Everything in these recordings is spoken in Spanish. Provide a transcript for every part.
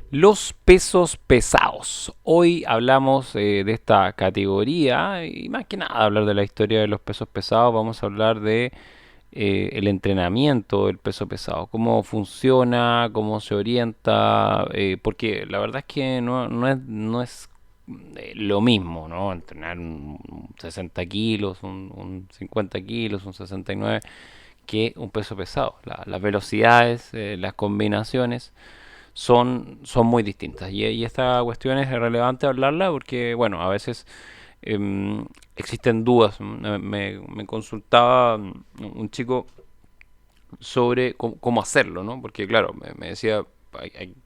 Los pesos pesados. Hoy hablamos de esta categoría y más que nada hablar de la historia de los pesos pesados. Vamos a hablar de el entrenamiento del peso pesado, cómo funciona, cómo se orienta, porque la verdad es que no es lo mismo, ¿no? Entrenar un 60 kilos, un 50 kilos, un 69, que un peso pesado. Las velocidades, las combinaciones son muy distintas. Y esta cuestión es relevante hablarla porque, bueno, a veces existen dudas. Me consultaba un chico sobre cómo hacerlo, ¿no? Porque, claro, me decía,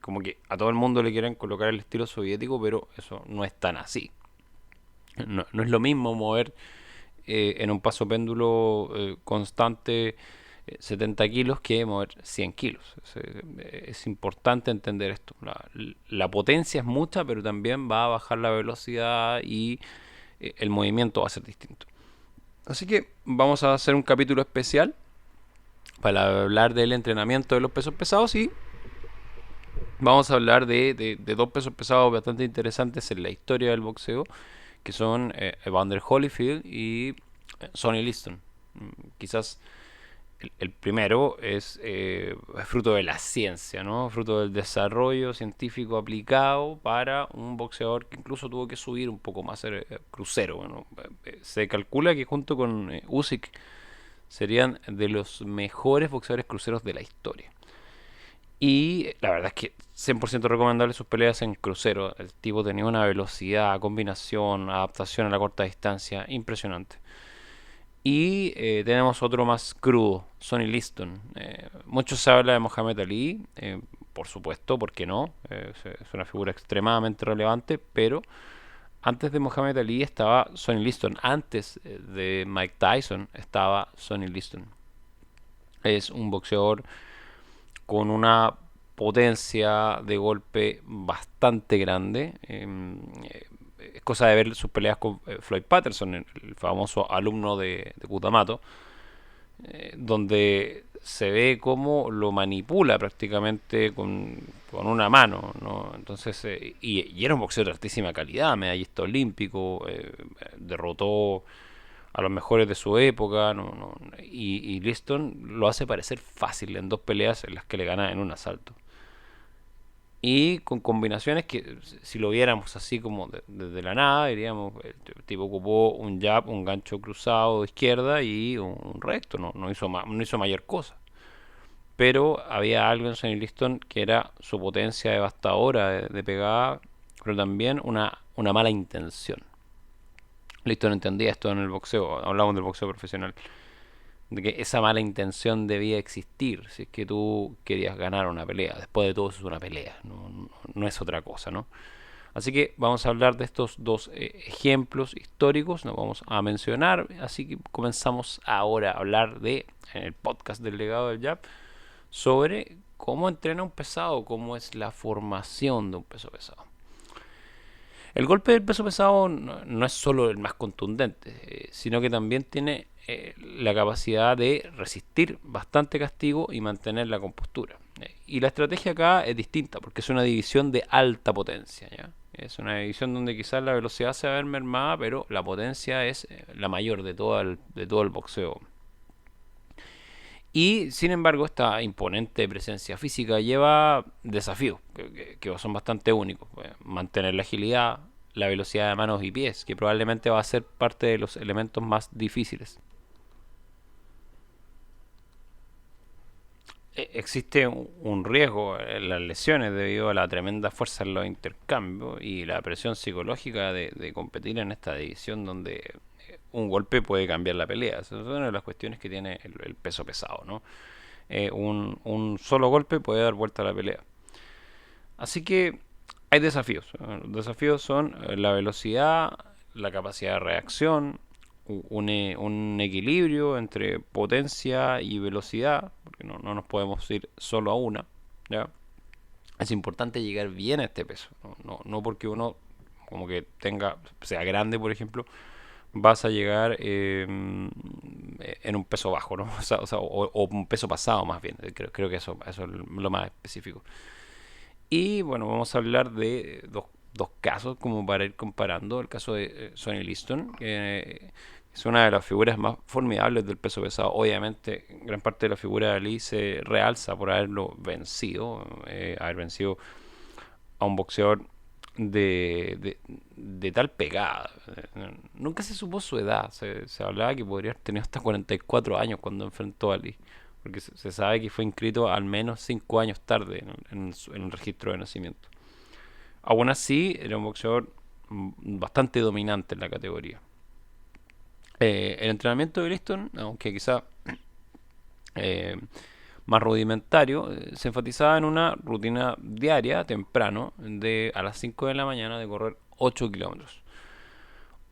como que a todo el mundo le quieren colocar el estilo soviético, pero eso no es tan así. No es lo mismo mover en un paso péndulo constante 70 kilos que mover 100 kilos. Es importante entender esto. La potencia es mucha, pero también va a bajar la velocidad y el movimiento va a ser distinto. Así que vamos a hacer un capítulo especial para hablar del entrenamiento de los pesos pesados y vamos a hablar de dos pesos pesados bastante interesantes en la historia del boxeo, que son Evander Holyfield y Sonny Liston. Quizás el primero es fruto de la ciencia, ¿no? Fruto del desarrollo científico aplicado para un boxeador que incluso tuvo que subir un poco más, ser crucero. Bueno, se calcula que junto con Usyk serían de los mejores boxeadores cruceros de la historia. Y la verdad es que 100% recomendable sus peleas en crucero. El tipo tenía una velocidad, combinación, adaptación a la corta distancia impresionante. Y tenemos otro más crudo, Sonny Liston. Mucho se habla de Mohamed Ali, por supuesto, ¿por qué no? Es una figura extremadamente relevante, pero antes de Mohamed Ali estaba Sonny Liston. Antes de Mike Tyson estaba Sonny Liston. Es un boxeador con una potencia de golpe bastante grande. Es cosa de ver sus peleas con Floyd Patterson, el famoso alumno de Kutamato, donde se ve cómo lo manipula prácticamente con una mano, ¿no? Entonces, y era un boxeo de altísima calidad, medallista olímpico, derrotó a los mejores de su época, y Liston lo hace parecer fácil en dos peleas en las que le gana en un asalto. Y con combinaciones que si lo viéramos así como desde la nada, diríamos, el tipo ocupó un jab, un gancho cruzado de izquierda y un recto, no hizo mayor cosa. Pero había algo en Sonny Liston que era su potencia devastadora de pegada, pero también una mala intención. Liston entendía esto en el boxeo, hablamos del boxeo profesional, de que esa mala intención debía existir si es que tú querías ganar una pelea. Después de todo eso es una pelea, no es otra cosa, ¿no? Así que vamos a hablar de estos dos ejemplos históricos, nos vamos a mencionar, así que comenzamos ahora a hablar en el podcast del legado del jab, sobre cómo entrena un pesado, cómo es la formación de un peso pesado. El golpe del peso pesado no es solo el más contundente, sino que también tiene la capacidad de resistir bastante castigo y mantener la compostura. Y la estrategia acá es distinta, porque es una división de alta potencia, ¿ya? Es una división donde quizás la velocidad se va a ver mermada, pero la potencia es la mayor de todo el boxeo. Y sin embargo, esta imponente presencia física lleva desafíos que son bastante únicos. Mantener la agilidad, la velocidad de manos y pies, que probablemente va a ser parte de los elementos más difíciles. Existe un riesgo en las lesiones debido a la tremenda fuerza en los intercambios y la presión psicológica de competir en esta división donde un golpe puede cambiar la pelea. Esa es una de las cuestiones que tiene el peso pesado, ¿no? Un solo golpe puede dar vuelta a la pelea. Así que hay desafíos. Los desafíos son la velocidad, la capacidad de reacción, un equilibrio entre potencia y velocidad, porque no nos podemos ir solo a una. ¿Ya? Es importante llegar bien a este peso. No porque uno como que sea grande, por ejemplo, vas a llegar en un peso bajo, ¿no? O un peso pasado más bien. Creo que eso es lo más específico. Y bueno, vamos a hablar de dos casos como para ir comparando. El caso de Sonny Liston, que es una de las figuras más formidables del peso pesado. Obviamente, gran parte de la figura de Lee se realza por haberlo vencido, haber vencido a un boxeador de tal pegada. Nunca se supo su edad. Se hablaba que podría haber tenido hasta 44 años cuando enfrentó a Lee. Porque se sabe que fue inscrito al menos 5 años tarde en el registro de nacimiento. Aún así, era un boxeador bastante dominante en la categoría. El entrenamiento de Liston, aunque quizá eh, más rudimentario, se enfatizaba en una rutina diaria, temprano, de a las 5 de la mañana, de correr 8 kilómetros.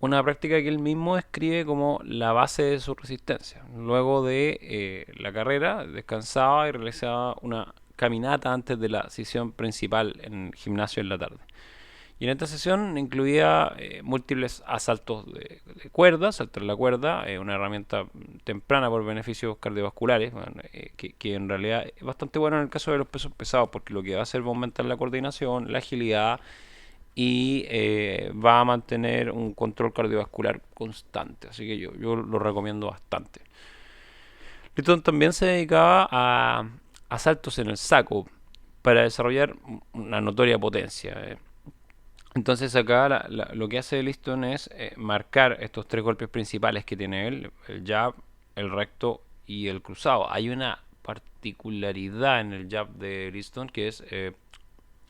Una práctica que él mismo describe como la base de su resistencia. Luego de la carrera, descansaba y realizaba una caminata antes de la sesión principal en el gimnasio en la tarde. Y en esta sesión incluía múltiples asaltos de cuerda, saltar la cuerda, una herramienta temprana por beneficios cardiovasculares, bueno, que en realidad es bastante bueno en el caso de los pesos pesados, porque lo que va a hacer va a aumentar la coordinación, la agilidad y va a mantener un control cardiovascular constante. Así que yo lo recomiendo bastante. Litton también se dedicaba a saltos en el saco para desarrollar una notoria potencia. Entonces acá lo que hace Liston es marcar estos tres golpes principales que tiene él, el jab, el recto y el cruzado. Hay una particularidad en el jab de Liston que es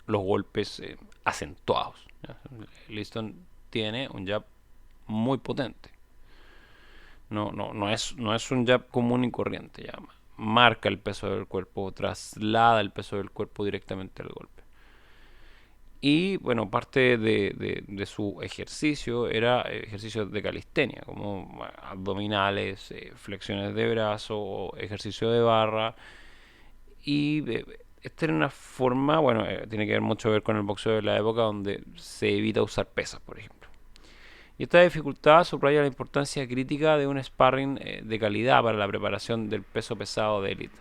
los golpes acentuados. Liston tiene un jab muy potente. No es un jab común y corriente. Ya. Marca el peso del cuerpo, traslada el peso del cuerpo directamente al golpe. Y bueno, parte de su ejercicio era ejercicios de calistenia, como abdominales, flexiones de brazo, ejercicio de barra. Y esta era una forma, bueno, tiene que ver mucho que ver con el boxeo de la época donde se evita usar pesas, por ejemplo. Y esta dificultad subraya la importancia crítica de un sparring de calidad para la preparación del peso pesado de élite.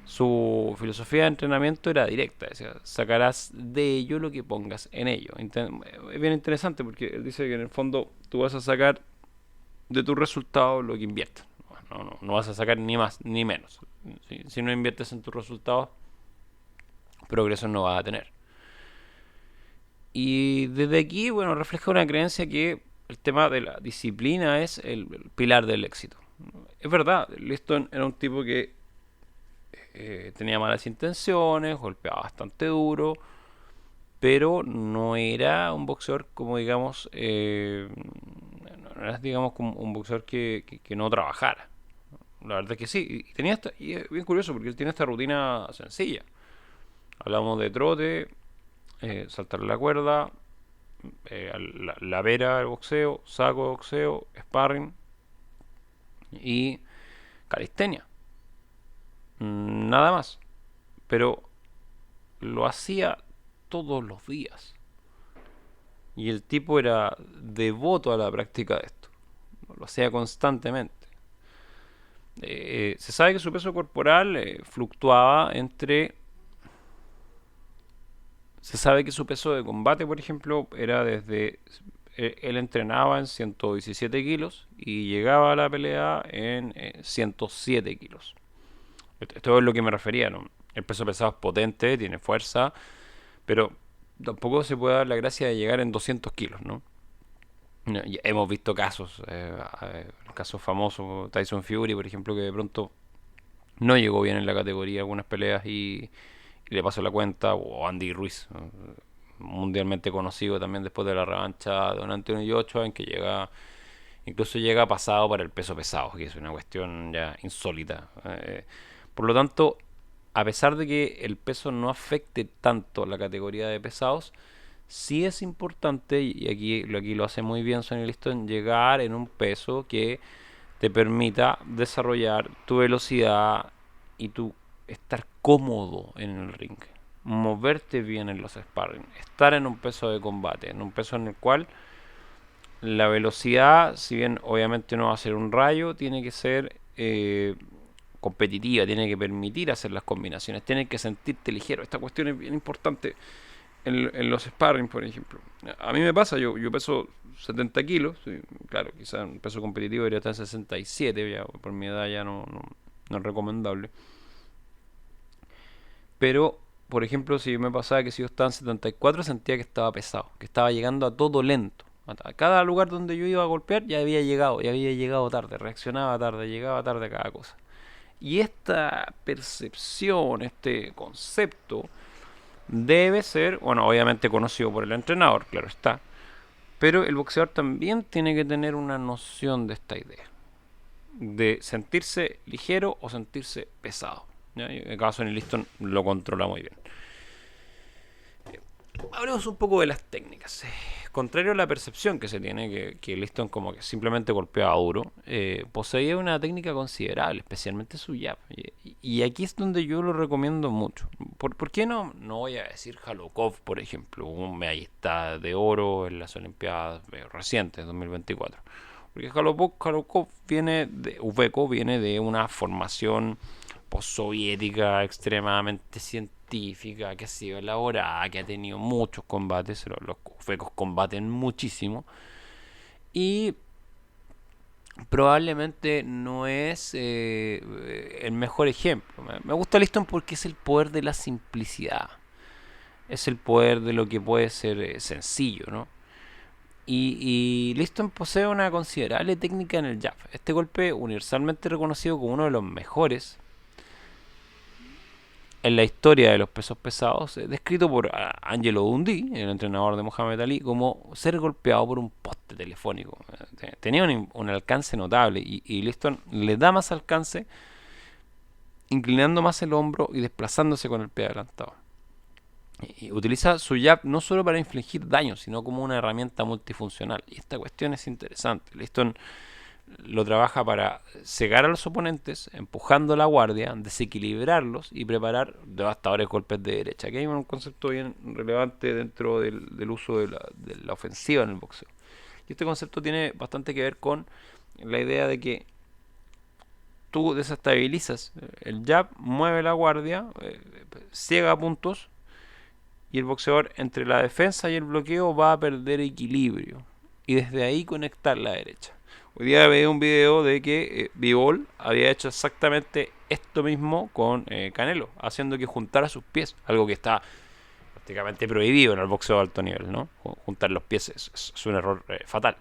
Su filosofía de entrenamiento era directa, decía, sacarás de ello lo que pongas en ello. Es bien interesante porque él dice que en el fondo tú vas a sacar de tu resultado lo que inviertes. No vas a sacar ni más ni menos. Si no inviertes en tus resultados, progreso no vas a tener. Y desde aquí, bueno, refleja una creencia que el tema de la disciplina es el pilar del éxito. Es verdad, Liston era un tipo que tenía malas intenciones, golpeaba bastante duro, pero no era un boxeador como digamos, no era digamos como un boxeador que no trabajara. La verdad es que sí, y es bien curioso porque él tiene esta rutina sencilla. Hablamos de trote, saltar la cuerda, la vera del boxeo, saco de boxeo, sparring y calistenia. Nada más. Pero lo hacía todos los días. Y el tipo era devoto a la práctica de esto. Lo hacía constantemente. Se sabe que su peso corporal fluctuaba entre... Se sabe que su peso de combate, por ejemplo, era desde... Él entrenaba en 117 kilos y llegaba a la pelea en 107 kilos. Esto es lo que me refería, ¿no? El peso pesado es potente, tiene fuerza, pero tampoco se puede dar la gracia de llegar en 200 kilos, ¿no? Hemos visto casos, casos famosos, Tyson Fury, por ejemplo, que de pronto no llegó bien en la categoría algunas peleas y le pasó la cuenta, o Andy Ruiz, mundialmente conocido también después de la revancha de Don Antonio Joshua, en que incluso llega pasado para el peso pesado, que es una cuestión ya insólita. Por lo tanto, a pesar de que el peso no afecte tanto la categoría de pesados, sí es importante, y aquí lo hace muy bien Sonny Liston, llegar en un peso que te permita desarrollar tu velocidad y tu estar cómodo en el ring, moverte bien en los sparring, estar en un peso de combate, en un peso en el cual la velocidad, si bien obviamente no va a ser un rayo, tiene que ser competitiva, tiene que permitir hacer las combinaciones, tiene que sentirte ligero. Esta cuestión es bien importante en los sparring, por ejemplo. A mí me pasa, yo peso 70 kilos, sí, claro, quizás un peso competitivo debería estar en 67, ya, por mi edad ya no es recomendable. Pero, por ejemplo, si me pasaba que si yo estaba en 74 sentía que estaba pesado, que estaba llegando a todo lento. A cada lugar donde yo iba a golpear ya había llegado tarde, reaccionaba tarde, llegaba tarde a cada cosa. Y esta percepción, este concepto, debe ser, bueno, obviamente conocido por el entrenador, claro está, pero el boxeador también tiene que tener una noción de esta idea, de sentirse ligero o sentirse pesado. ¿Ya? En el caso en el Liston lo controla muy bien. Hablemos un poco de las técnicas. Contrario a la percepción que se tiene, que Liston como que simplemente golpeaba duro, poseía una técnica considerable, especialmente su jab. Y aquí es donde yo lo recomiendo mucho. ¿Por qué no voy a decir Halokov, por ejemplo, un medallista de oro en las Olimpiadas recientes, 2024? Porque Halokov viene de, Uveko viene de una formación postsoviética extremadamente científica, que ha sido elaborada, que ha tenido muchos combates, los ufecos combaten muchísimo y probablemente no es el mejor ejemplo. Me gusta Liston porque es el poder de la simplicidad, es el poder de lo que puede ser sencillo, ¿no? Y Liston posee una considerable técnica en el jab. Este golpe universalmente reconocido como uno de los mejores en la historia de los pesos pesados, descrito por Angelo Dundee, el entrenador de Muhammad Ali, como ser golpeado por un poste telefónico. Tenía un alcance notable y Liston le da más alcance inclinando más el hombro y desplazándose con el pie adelantado. Y utiliza su jab no solo para infligir daño, sino como una herramienta multifuncional. Y esta cuestión es interesante. Liston lo trabaja para cegar a los oponentes, empujando la guardia, desequilibrarlos y preparar devastadores golpes de derecha. Aquí hay un concepto bien relevante dentro del uso de la ofensiva en el boxeo. Y este concepto tiene bastante que ver con la idea de que tú desestabilizas el jab, mueve la guardia, ciega puntos y el boxeador entre la defensa y el bloqueo va a perder equilibrio y desde ahí conectar la derecha. Hoy día veía un video de que Bivol había hecho exactamente esto mismo con Canelo, haciendo que juntara sus pies, algo que está prácticamente prohibido en el boxeo de alto nivel, ¿no? Juntar los pies es un error fatal.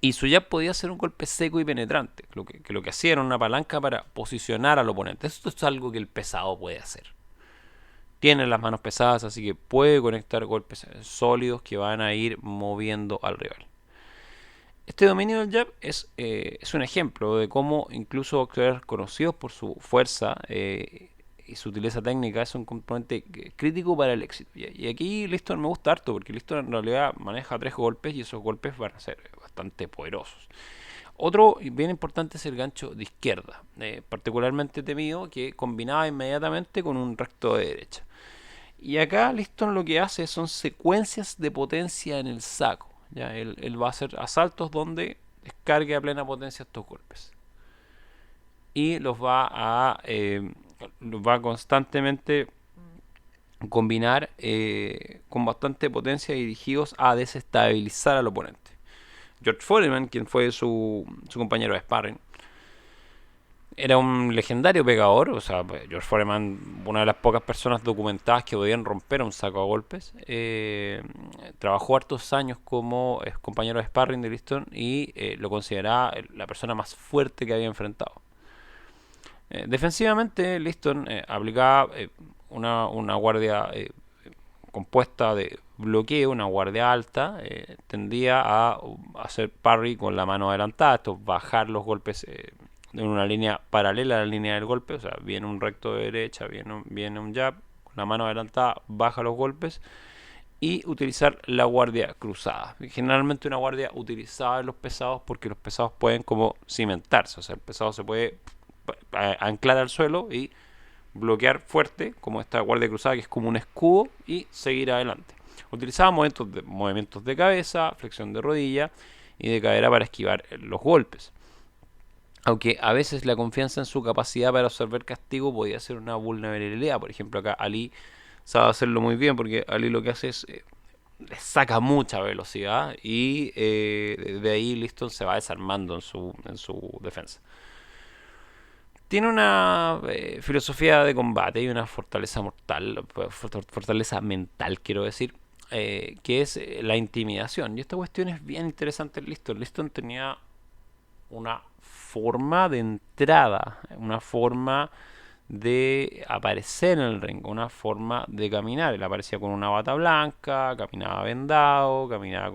Y su jab podía ser un golpe seco y penetrante, lo que hacía era una palanca para posicionar al oponente. Esto es algo que el pesado puede hacer. Tiene las manos pesadas, así que puede conectar golpes sólidos que van a ir moviendo al rival. Este dominio del jab es un ejemplo de cómo incluso boxeadores conocidos por su fuerza y su utileza técnica es un componente crítico para el éxito. Y aquí Liston me gusta harto porque Liston en realidad maneja 3 golpes y esos golpes van a ser bastante poderosos. Otro bien importante es el gancho de izquierda, particularmente temido, que combinaba inmediatamente con un recto de derecha. Y acá Liston lo que hace son secuencias de potencia en el saco. ¿Ya? Él va a hacer asaltos donde descargue a plena potencia estos golpes. Y los va constantemente combinar con bastante potencia dirigidos a desestabilizar al oponente. George Foreman, quien fue su compañero de sparring, era un legendario pegador. O sea, George Foreman, una de las pocas personas documentadas que podían romper un saco a golpes. Trabajó hartos años como compañero de sparring de Liston y lo consideraba la persona más fuerte que había enfrentado. Defensivamente, Liston aplicaba una guardia compuesta de bloqueo, una guardia alta, tendía a hacer parry con la mano adelantada, esto bajar los golpes en una línea paralela a la línea del golpe, o sea, viene un recto de derecha, viene un jab, con la mano adelantada baja los golpes y utilizar la guardia cruzada. Generalmente una guardia utilizada en los pesados porque los pesados pueden como cimentarse, o sea, el pesado se puede anclar al suelo y bloquear fuerte, como esta guardia cruzada que es como un escudo, y seguir adelante. Utilizaba movimientos de cabeza, flexión de rodilla y de cadera para esquivar los golpes. Aunque a veces la confianza en su capacidad para absorber castigo podía ser una vulnerabilidad. Por ejemplo, acá Ali sabe hacerlo muy bien porque Ali lo que hace es le saca mucha velocidad y de ahí Liston se va desarmando en su defensa. Tiene una filosofía de combate y una fortaleza mortal, fortaleza mental, quiero decir, que es la intimidación. Y esta cuestión es bien interesante en Liston. Liston tenía una forma de entrada, una forma de aparecer en el ring, una forma de caminar. Él aparecía con una bata blanca, caminaba vendado, caminaba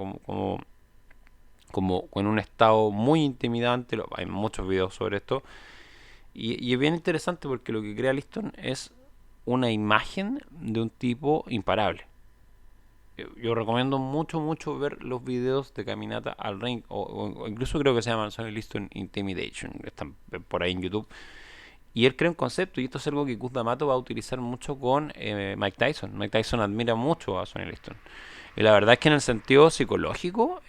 como en un estado muy intimidante. Hay muchos videos sobre esto. Y es bien interesante porque lo que crea Liston es una imagen de un tipo imparable. Yo recomiendo mucho, mucho ver los videos de caminata al ring, o incluso creo que se llaman Sonny Liston Intimidation, están por ahí en YouTube. Y él crea un concepto, y esto es algo que Cus D'Amato va a utilizar mucho con Mike Tyson. Mike Tyson admira mucho a Sonny Liston. Y la verdad es que en el sentido psicológico,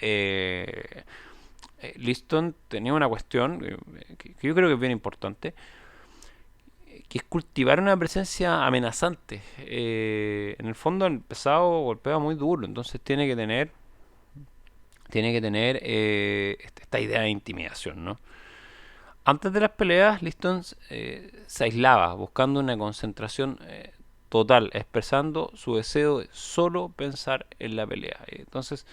Liston tenía una cuestión que yo creo que es bien importante, que es cultivar una presencia amenazante. En el fondo el pesado golpea muy duro, entonces tiene que tener esta idea de intimidación, ¿no? Antes de las peleas, Liston se aislaba, buscando una concentración total, expresando su deseo de solo pensar en la pelea. Entonces,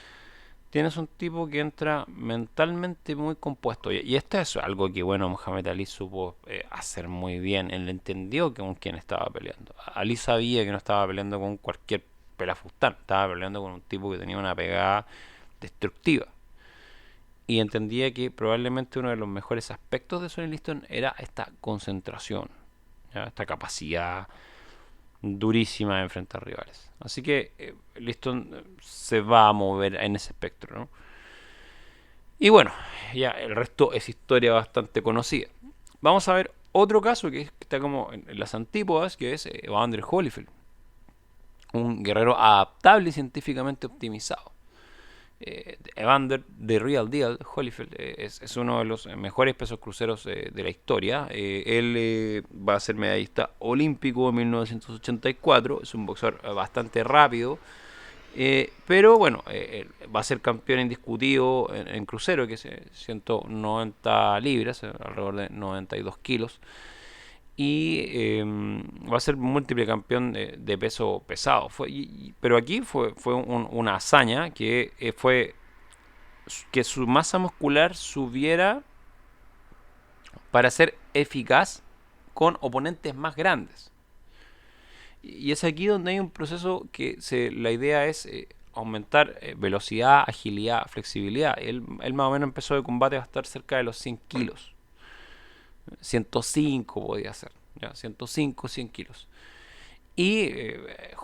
tienes un tipo que entra mentalmente muy compuesto. Y esto es algo que, bueno, Muhammad Ali supo hacer muy bien. Él entendió con quién estaba peleando. Ali sabía que no estaba peleando con cualquier pelafustán. Estaba peleando con un tipo que tenía una pegada destructiva. Y entendía que probablemente uno de los mejores aspectos de Sonny Liston era esta concentración, ¿ya? Esta capacidad durísima de enfrentar rivales. Así que Liston se va a mover en ese espectro, ¿no? Y bueno, ya el resto es historia bastante conocida. Vamos a ver otro caso que está como en las antípodas, que es Evander Holyfield, un guerrero adaptable y científicamente optimizado. Evander, The Real Deal, Holyfield, es uno de los mejores pesos cruceros de la historia. Él va a ser medallista olímpico en 1984. Es un boxeador bastante rápido. Pero bueno, va a ser campeón indiscutido en crucero, que es 190 libras, alrededor de 92 kilos. Y va a ser múltiple campeón de peso pesado. Pero aquí fue una hazaña que fue que su masa muscular subiera para ser eficaz con oponentes más grandes. Y es aquí donde hay un proceso que la idea es aumentar velocidad, agilidad, flexibilidad. Él más o menos empezó de combate a estar cerca de los 100 kilos. 105 podía ser. ¿Ya? 105, 100 kilos. Y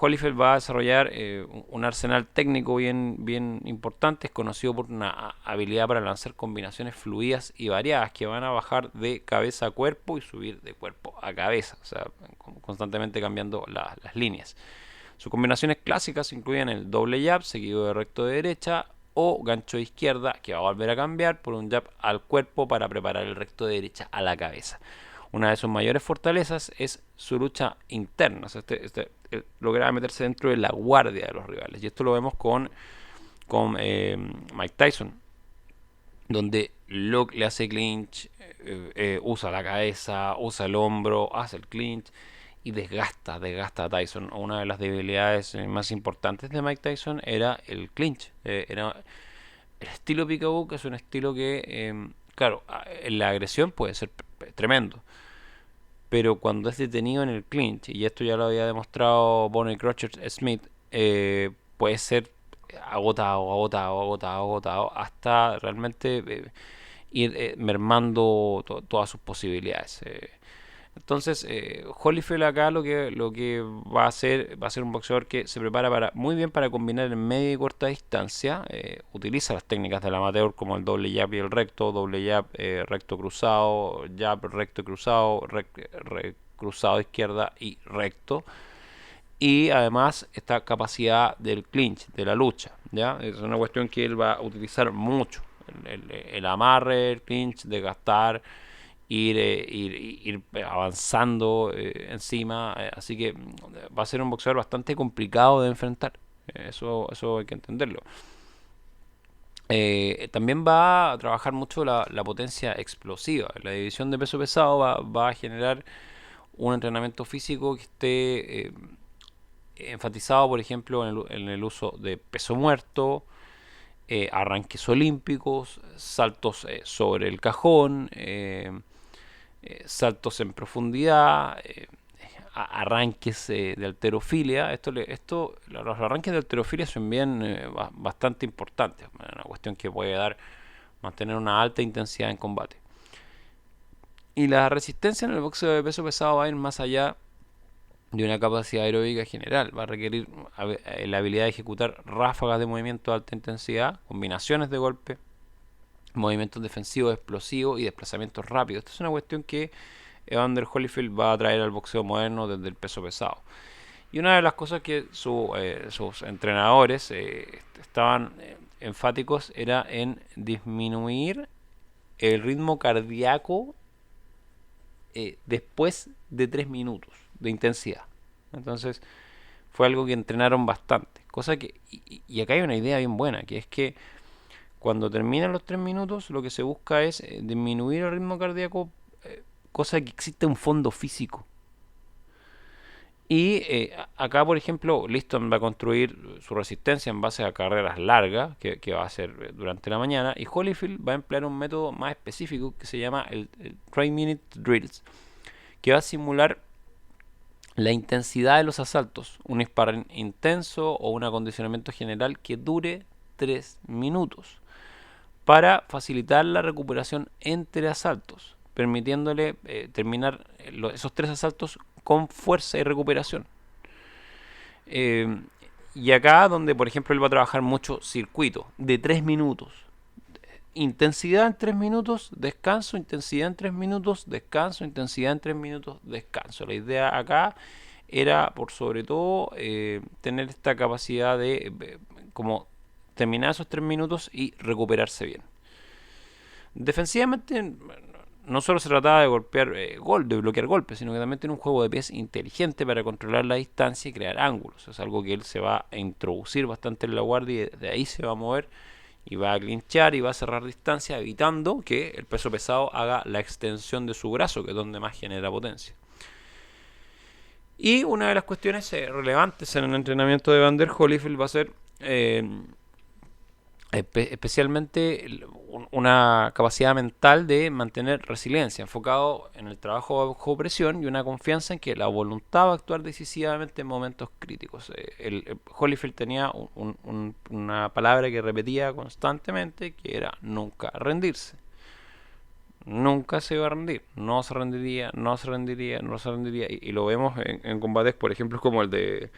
Holyfield va a desarrollar un arsenal técnico bien importante. Es conocido por una habilidad para lanzar combinaciones fluidas y variadas que van a bajar de cabeza a cuerpo y subir de cuerpo a cabeza. O sea, constantemente cambiando las líneas. Sus combinaciones clásicas incluyen el doble jab seguido de recto de derecha o gancho de izquierda, que va a volver a cambiar por un jab al cuerpo para preparar el recto de derecha a la cabeza. Una de sus mayores fortalezas es su lucha interna. O sea, logra meterse dentro de la guardia de los rivales. Y esto lo vemos con Mike Tyson, donde le hace clinch, usa la cabeza, usa el hombro, hace el clinch y desgasta a Tyson. Una de las debilidades más importantes de Mike Tyson era el clinch. Era el estilo Picabo, que es un estilo que, claro, en la agresión puede ser tremendo, pero cuando es detenido en el clinch, y esto ya lo había demostrado Bonnie Crutcher Smith, puede ser agotado, hasta realmente ir mermando todas sus posibilidades. Entonces, Holyfield acá lo que va a ser un boxeador que se prepara muy bien para combinar en media y corta distancia. Utiliza las técnicas del amateur como el doble jab y el recto, doble jab, recto cruzado, jab, recto cruzado, cruzado izquierda y recto. Y además esta capacidad del clinch, de la lucha, ¿ya? Es una cuestión que él va a utilizar mucho. El amarre, el clinch, desgastar ir avanzando encima. Así que va a ser un boxeador bastante complicado de enfrentar. Eso hay que entenderlo. También va a trabajar mucho la potencia explosiva. La división de peso pesado va a generar un entrenamiento físico que esté enfatizado, por ejemplo, en el uso de peso muerto, arranques olímpicos, saltos sobre el cajón, saltos en profundidad, arranques de halterofilia. Los arranques de halterofilia son bien bastante importantes, una cuestión que puede mantener una alta intensidad en combate. Y la resistencia en el boxeo de peso pesado va a ir más allá de una capacidad aeróbica general. Va a requerir la habilidad de ejecutar ráfagas de movimiento de alta intensidad, combinaciones de golpe, movimientos defensivos, explosivos y desplazamientos rápidos. Esta es una cuestión que Evander Holyfield va a traer al boxeo moderno desde el peso pesado. Y una de las cosas que sus entrenadores estaban enfáticos era en disminuir el ritmo cardíaco después de 3 minutos de intensidad. Entonces fue algo que entrenaron bastante. Cosa que, y acá hay una idea bien buena, que es que cuando terminan los 3 minutos lo que se busca es disminuir el ritmo cardíaco, cosa que existe un fondo físico. Y acá, por ejemplo, Liston va a construir su resistencia en base a carreras largas, que va a hacer durante la mañana, y Holyfield va a emplear un método más específico que se llama el 3-minute drills, que va a simular la intensidad de los asaltos, un sparring intenso o un acondicionamiento general que dure 3 minutos, para facilitar la recuperación entre asaltos, permitiéndole terminar esos 3 asaltos con fuerza y recuperación. Y acá donde, por ejemplo, él va a trabajar mucho circuito de 3 minutos. Intensidad en 3 minutos, descanso, intensidad en 3 minutos, descanso, intensidad en 3 minutos, descanso. La idea acá era, por sobre todo, tener esta capacidad de como terminar esos 3 minutos y recuperarse bien. Defensivamente, no solo se trataba de golpear de bloquear golpes, sino que también tiene un juego de pies inteligente para controlar la distancia y crear ángulos. Es algo que él se va a introducir bastante en la guardia y de ahí se va a mover y va a clinchar y va a cerrar distancia, evitando que el peso pesado haga la extensión de su brazo, que es donde más genera potencia. Y una de las cuestiones relevantes en el entrenamiento de Evander Holyfield va a ser especialmente una capacidad mental de mantener resiliencia, enfocado en el trabajo bajo presión y una confianza en que la voluntad va a actuar decisivamente en momentos críticos. Holyfield tenía una palabra que repetía constantemente, que era nunca rendirse. Nunca se iba a rendir, no se rendiría, no se rendiría, no se rendiría. Y lo vemos en combates, por ejemplo, como el de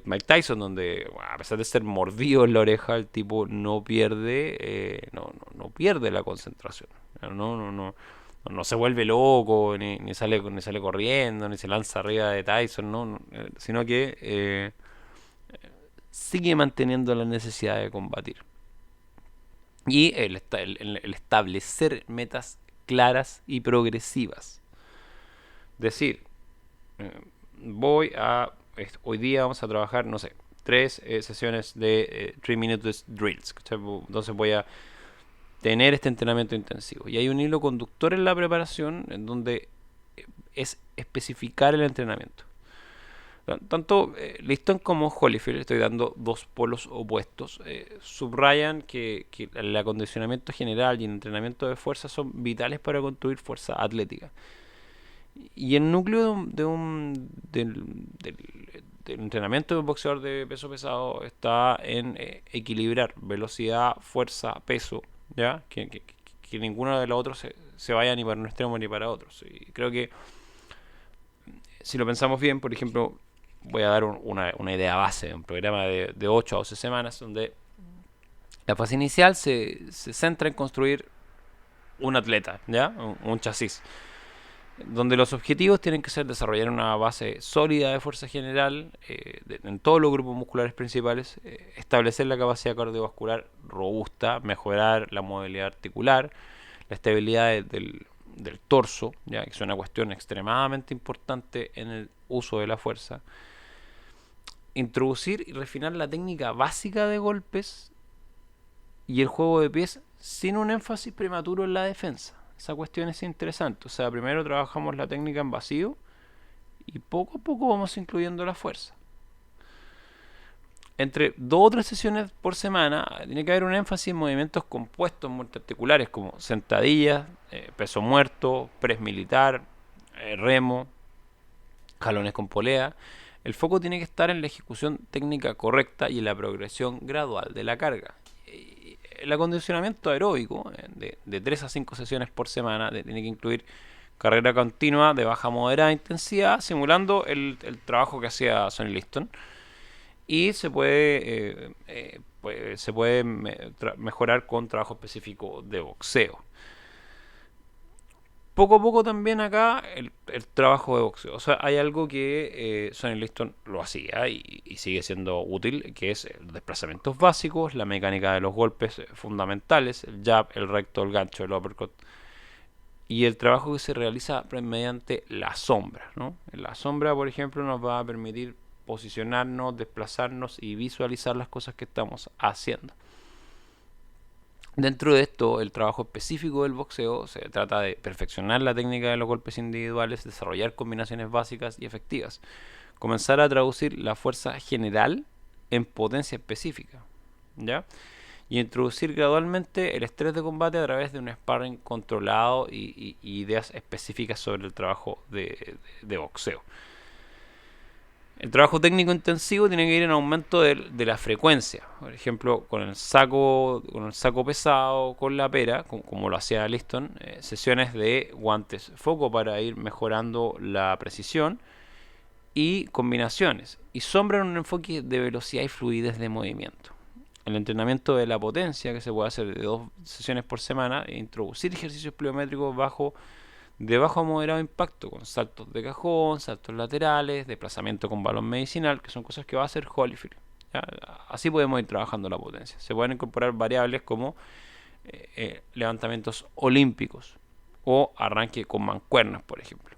Mike Tyson, donde a pesar de ser mordido en la oreja, el tipo no pierde no pierde la concentración. No se vuelve loco, ni sale corriendo, ni se lanza arriba de Tyson, sino que sigue manteniendo la necesidad de combatir. Y el establecer metas claras y progresivas. Decir, hoy día vamos a trabajar, no sé, 3 sesiones de 3 minutes drills. Entonces voy a tener este entrenamiento intensivo. Y hay un hilo conductor en la preparación en donde es especificar el entrenamiento. Tanto Liston como Holyfield, estoy dando 2 polos opuestos, subrayan que el acondicionamiento general y el entrenamiento de fuerza son vitales para construir fuerza atlética. Y el núcleo del entrenamiento de un boxeador de peso pesado está en equilibrar velocidad, fuerza, peso, ¿ya? Que ninguno de los otros se vaya ni para un extremo ni para otros. Y creo que si lo pensamos bien, por ejemplo, voy a dar una idea base, un programa de 8 a 12 semanas, donde la fase inicial se centra en construir un atleta, ¿ya? Un chasis. donde los objetivos tienen que ser desarrollar una base sólida de fuerza general en todos los grupos musculares principales, establecer la capacidad cardiovascular robusta, mejorar la movilidad articular, la estabilidad del torso, ya que es una cuestión extremadamente importante en el uso de la fuerza, introducir y refinar la técnica básica de golpes y el juego de pies sin un énfasis prematuro en la defensa. Esa cuestión es interesante. O sea, primero trabajamos la técnica en vacío y poco a poco vamos incluyendo la fuerza. Entre 2 o 3 sesiones por semana tiene que haber un énfasis en movimientos compuestos multiarticulares como sentadillas, peso muerto, press militar, remo, jalones con polea. El foco tiene que estar en la ejecución técnica correcta y en la progresión gradual de la carga. El acondicionamiento aeróbico de 3 a 5 sesiones por semana tiene que incluir carrera continua de baja a moderada intensidad, simulando el trabajo que hacía Sonny Liston. Y se puede mejorar con trabajo específico de boxeo. Poco a poco también acá el trabajo de boxeo. O sea, hay algo que Sonny Liston lo hacía y sigue siendo útil, que es los desplazamientos básicos, la mecánica de los golpes fundamentales, el jab, el recto, el gancho, el uppercut, y el trabajo que se realiza mediante la sombra, ¿no? La sombra, por ejemplo, nos va a permitir posicionarnos, desplazarnos y visualizar las cosas que estamos haciendo. Dentro de esto, el trabajo específico del boxeo se trata de perfeccionar la técnica de los golpes individuales, desarrollar combinaciones básicas y efectivas, comenzar a traducir la fuerza general en potencia específica, ¿ya? Y introducir gradualmente el estrés de combate a través de un sparring controlado y ideas específicas sobre el trabajo de boxeo. El trabajo técnico intensivo tiene que ir en aumento de la frecuencia. Por ejemplo, con el saco pesado, con la pera, como lo hacía Liston, sesiones de guantes foco para ir mejorando la precisión y combinaciones. Y sombra en un enfoque de velocidad y fluidez de movimiento. El entrenamiento de la potencia, que se puede hacer de 2 sesiones por semana, e introducir ejercicios pliométricos de bajo a moderado impacto, con saltos de cajón, saltos laterales, desplazamiento con balón medicinal, que son cosas que va a hacer Holyfield. Así podemos ir trabajando la potencia. Se pueden incorporar variables como levantamientos olímpicos o arranque con mancuernas, por ejemplo.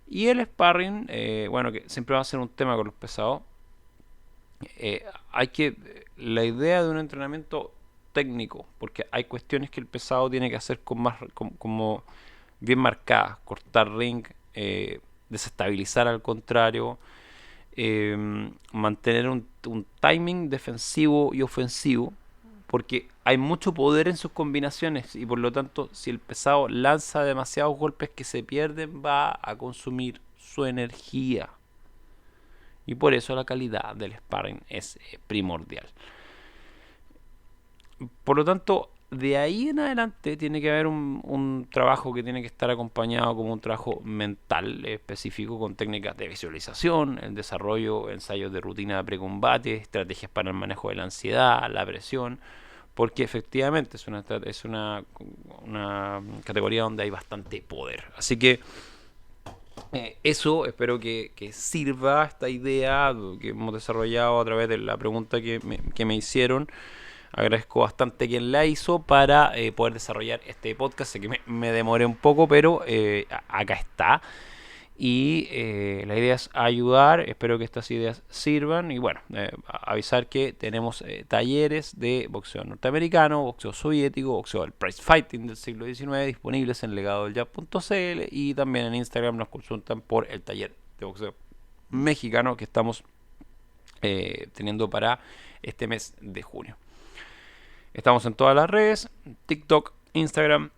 Y el sparring, bueno, que siempre va a ser un tema con los pesados. La idea de un entrenamiento técnico, porque hay cuestiones que el pesado tiene que hacer como bien marcadas, cortar ring, desestabilizar al contrario, mantener un timing defensivo y ofensivo, porque hay mucho poder en sus combinaciones y por lo tanto si el pesado lanza demasiados golpes que se pierden, va a consumir su energía. Y por eso la calidad del sparring es primordial. Por lo tanto, de ahí en adelante tiene que haber un trabajo que tiene que estar acompañado como un trabajo mental específico con técnicas de visualización, el desarrollo, ensayos de rutina de precombate, estrategias para el manejo de la ansiedad, la presión, porque efectivamente es una categoría donde hay bastante poder. Así que eso espero que sirva esta idea que hemos desarrollado a través de la pregunta que me hicieron. Agradezco bastante a quien la hizo para poder desarrollar este podcast. Sé que me demoré un poco, pero acá está. Y la idea es ayudar. Espero que estas ideas sirvan. Y bueno, avisar que tenemos talleres de boxeo norteamericano, boxeo soviético, boxeo del prize fighting del siglo XIX disponibles en legadodeljab.cl. Y también en Instagram nos consultan por el taller de boxeo mexicano que estamos teniendo para este mes de junio. Estamos en todas las redes, TikTok, Instagram,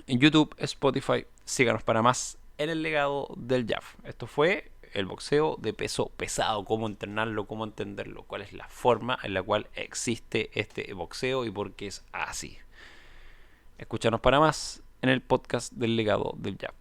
en YouTube, Spotify. Síganos para más en el legado del jab. Esto fue el boxeo de peso pesado, cómo entrenarlo, cómo entenderlo, cuál es la forma en la cual existe este boxeo y por qué es así. Escúchanos para más en el podcast del legado del jab.